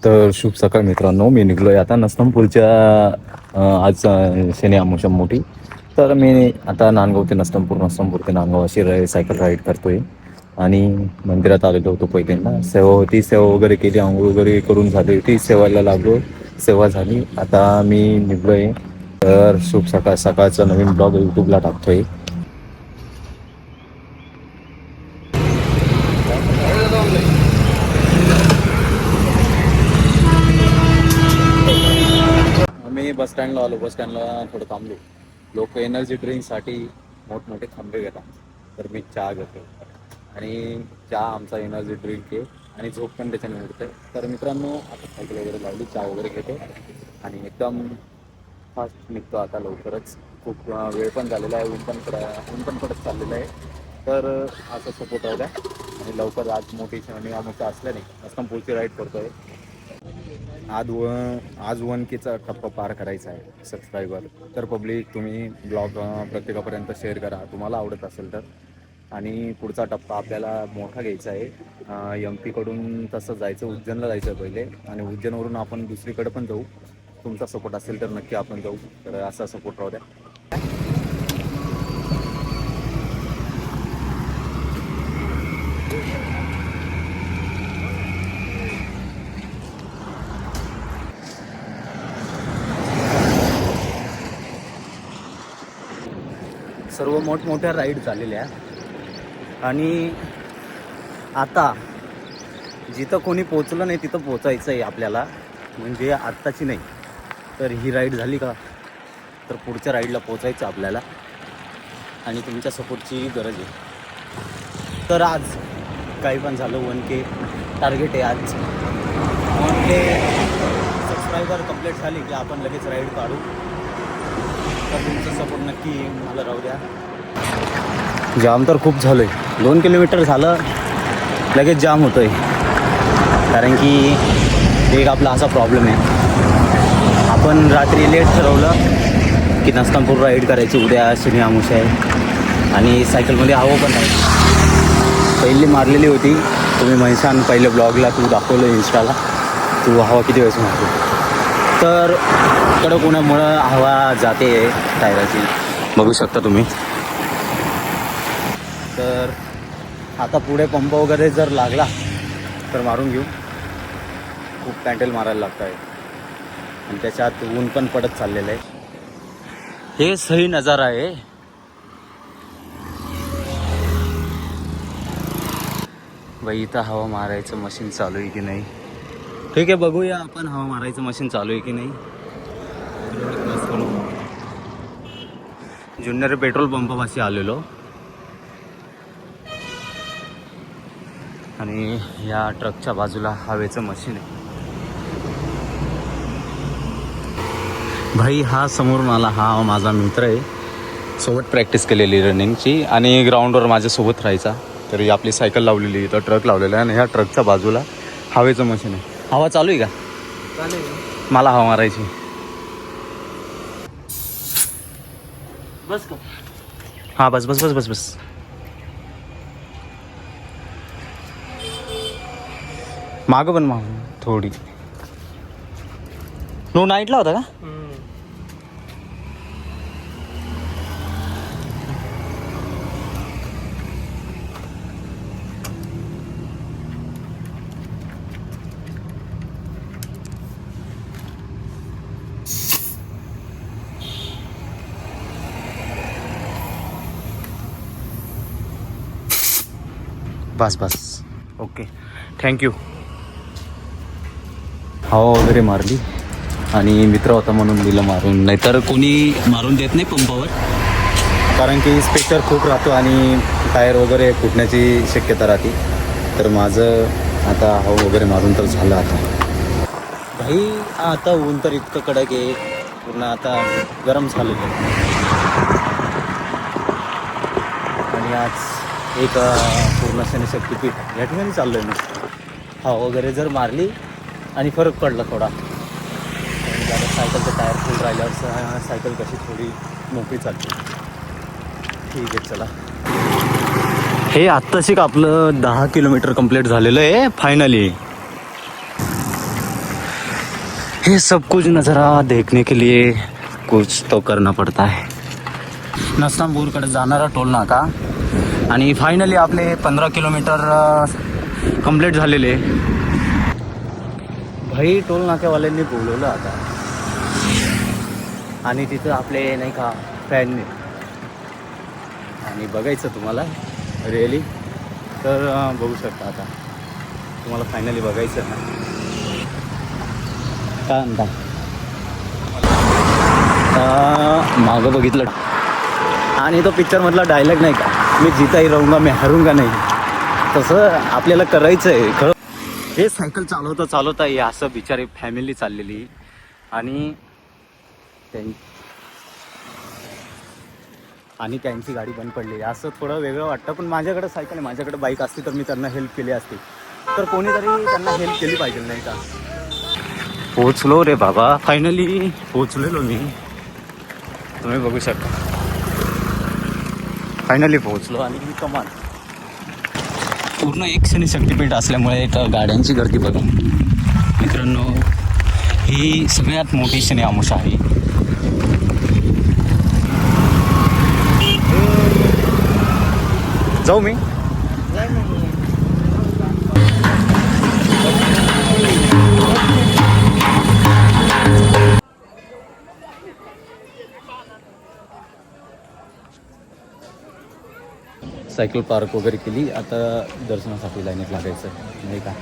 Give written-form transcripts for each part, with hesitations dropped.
तर शुभ सकाळ मित्रांनो, मी निघलोय आता नस्तंपूरच्या आज शनी अमावस्या मोठी. तर मी आता नांदगाव ते नस्तंपूर ते नांदगाव अशी सायकल राईड करतोय. आणि मंदिरात आलेलो होतो पहिल्यांदा, सेवा होती, सेवा वगैरे केली, आंघोळ वगैरे करून झाली होती, सेवाला लागलो, सेवा झाली. आता मी निघलोय. तर शुभ सकाळ सकाळचा नवीन ब्लॉग यूट्यूबला टाकतोय. मी बस स्टँडला आलो. बस स्टँडला थोडं थांबलो. लोक एनर्जी ड्रिंकसाठी मोठमोठे थांबे घेतात, तर मी चहा घेतो. आणि चहा आमचा एनर्जी ड्रिंक आहे आणि झोप पण त्याच्याने उडते. तर मित्रांनो, आता सायकल वगैरे लावली, चहा वगैरे घेतो आणि एकदम फास्ट निघतो आता लवकरच. खूप वेळ पण झालेला आहे, ऊन पण पडत चाललेलं आहे. तर असं सपोर्ट राहू द्या आणि लवकर आज मोठी शनी अमावस्या असल्याने असं पुढची राईड करतो आहे. आज 1Kचा टप्पा पार करायचा आहे सबस्क्रायबर. तर पब्लिक, तुम्ही ब्लॉग प्रत्येकापर्यंत शेअर करा तुम्हाला आवडत असेल तर. आणि पुढचा टप्पा आपल्याला मोठा घ्यायचा आहे. MP कडून तसं जायचं, उज्जैनला जायचं पहिले, आणि उज्जैनवरून आपण दुसरीकडे पण जाऊ. तुमचा सपोर्ट असेल तर नक्की आपण जाऊ. तर असा सपोर्ट राहू द्या. सर्व मोठमोठ्या राईड झालेल्या आणि आता जिथं कोणी पोचलं नाही तिथं पोचायचं आहे आपल्याला. म्हणजे आत्ताची नाही, तर ही राईड झाली का तर पुढच्या राईडला पोचायचं आपल्याला. आणि तुमच्या सपोर्टची गरज आहे. तर आज काही पण झालं, 1K टार्गेट आहे आज. 1K सबस्क्रायबर कंप्लीट झाली की आपण लगेच राईड काढू. तर तुमचा सपोर्ट नक्की मला राहू द्या. जाम तर खूप झालं आहे, 2 किलोमीटर झालं लगेच जाम होतं आहे. कारण की एक आपला असा प्रॉब्लेम आहे, आपण रात्री लेट ठरवलं की नस्तंपूर राईड करायची, उद्या शनी अमावस्या आहे आणि सायकलमध्ये हवा पण आहे. पहिली मारलेली होती, तुम्ही महिसान पहिले ब्लॉगला तू दाखवलं इंस्टाला, तू हवा किती वेळेस मारतो. तर कडक उन्हामुळं हवा जाते टायराची, बघू शकता तुम्ही. तर आता पुढे पंप वगैरे जर लागला तर मारून घेऊ. खूप पॅन्डल मारायला लागत आहे आणि त्याच्यात ऊन पण पडत चाललेलं आहे. हे सही नजारा आहे. बाई, इथं हवा मारायचं मशीन चालू आहे की नाही. ठीक आहे, बघूया आपण हवा मारायचं मशीन चालू आहे की नाही. जुन्नर पेट्रोल पंपापाशी आलेलो आणि या ट्रकच्या बाजूला हवेचं मशीन आहे. भाई, हा समोर मला हा माझा मित्र आहे, सोबत प्रॅक्टिस केलेली रनिंगची आणि ग्राउंडवर माझ्यासोबत राहायचा. तरी आपली सायकल लावलेली, तर ट्रक लावलेला आहे आणि ह्या ट्रकच्या बाजूला हवेचं मशीन आहे. हवा चालू आहे का? चालू आहे. मला हवा मारायची. बस का? हां, बस बस बस बस बस. मागं पण थोडी. नो नाईटला होता का? बस बस, ओके, थँक्यू. हवा वगैरे मारली आणि मित्र होता म्हणून दिलं मारून, नाहीतर कोणी मारून देत नाही पंपावर. कारण की स्पेक्टर खूप राहतो आणि टायर वगैरे फुटण्याची शक्यता राहते. तर माझं आता हवा वगैरे मारून तर झालं. आता भाई, आता ऊन तर इतकं कडक आहे, पूर्ण आता गरम झालेलं आहे. आणि आज एक पूर्ण शक्तिपीठ या ठिकाणी चाललो आहे मी. हवा वगैरे जर मारली आणि फरक पडला थोडा, सायकलचं टायर फुल राहिल्यावर सायकल कशी थोडी मोकळी चालते. ठीक आहे, चला. हे आत्ताशी आपलं 10 किलोमीटर कंप्लीट झालेलं आहे फायनली. ये सब कुछ नज़ारा देखने के लिए कुछ तो करना पडता है. नस्तांबूरकडे जाणारा टोल नाका आणि फायनली आपले 15 किलोमीटर कंप्लीट झालेले. भाई टोल नाक्यावाल्यांनी बोलवलं आता आणि तिथं आपले नाही का फॅनने आणि बघायचं तुम्हाला रिअली तर बघू शकता. आता तुम्हाला फायनली बघायचं ना काय म्हणता. मागं बघितलं आणि तो पिक्चरमधला डायलॉग नाही का, मी जीताही राहूंगा मी हारूंगा नाही, तसं आपल्याला करायचं आहे खरं. हे सायकल चालवता हे असं बिचारी फॅमिली चाललेली आणि त्यांची गाडी बंद पडली. असं थोडं वेगळं वाटतं. पण माझ्याकडे सायकल आहे, माझ्याकडे बाईक असती तर मी त्यांना हेल्प केली असती. तर कोणीतरी त्यांना हेल्प केली पाहिजे नाही का. पोचलो रे बाबा, फायनली पोचलेलो मी. तुम्ही बघू शकता फायनली पोहोचलो. आणि कमाल पूर्ण एक शक्तिपीठ असल्यामुळे इथं गाड्यांची गर्दी बघा मित्रांनो. ही सगळ्यात मोठी शनी अमावस्या आहे. जाऊ मी सायकल पार्क वगैरे केली. आता दर्शनासाठी लाईनीत लागायचं नाही का.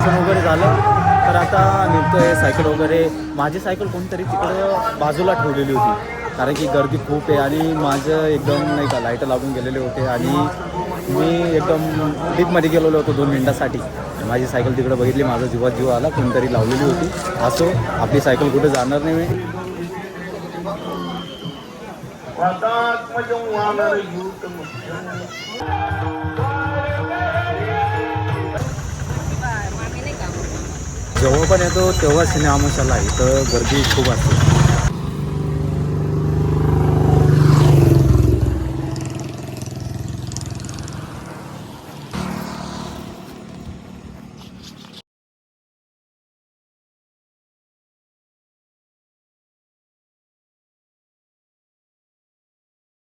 वगैरे झालं तर आता निघतोय. सायकल वगैरे माझी सायकल कोणतरी तिकडं बाजूला ठेवलेली होती कारण की गर्दी खूप आहे आणि माझं एकदम नाही का लाईट लागून गेलेले होते आणि मी एकदम डीपमध्ये गेलेलो होतो 2 मिनिटासाठी. माझी सायकल तिकडं बघितली, माझा जीवात जीव आला, कोणतरी लावलेली होती. असो आपली सायकल कुठे जाणार नाही. मी जेव्हा पण येतो तेव्हा शनी अमावस्याला इथं गर्दी खूप असते.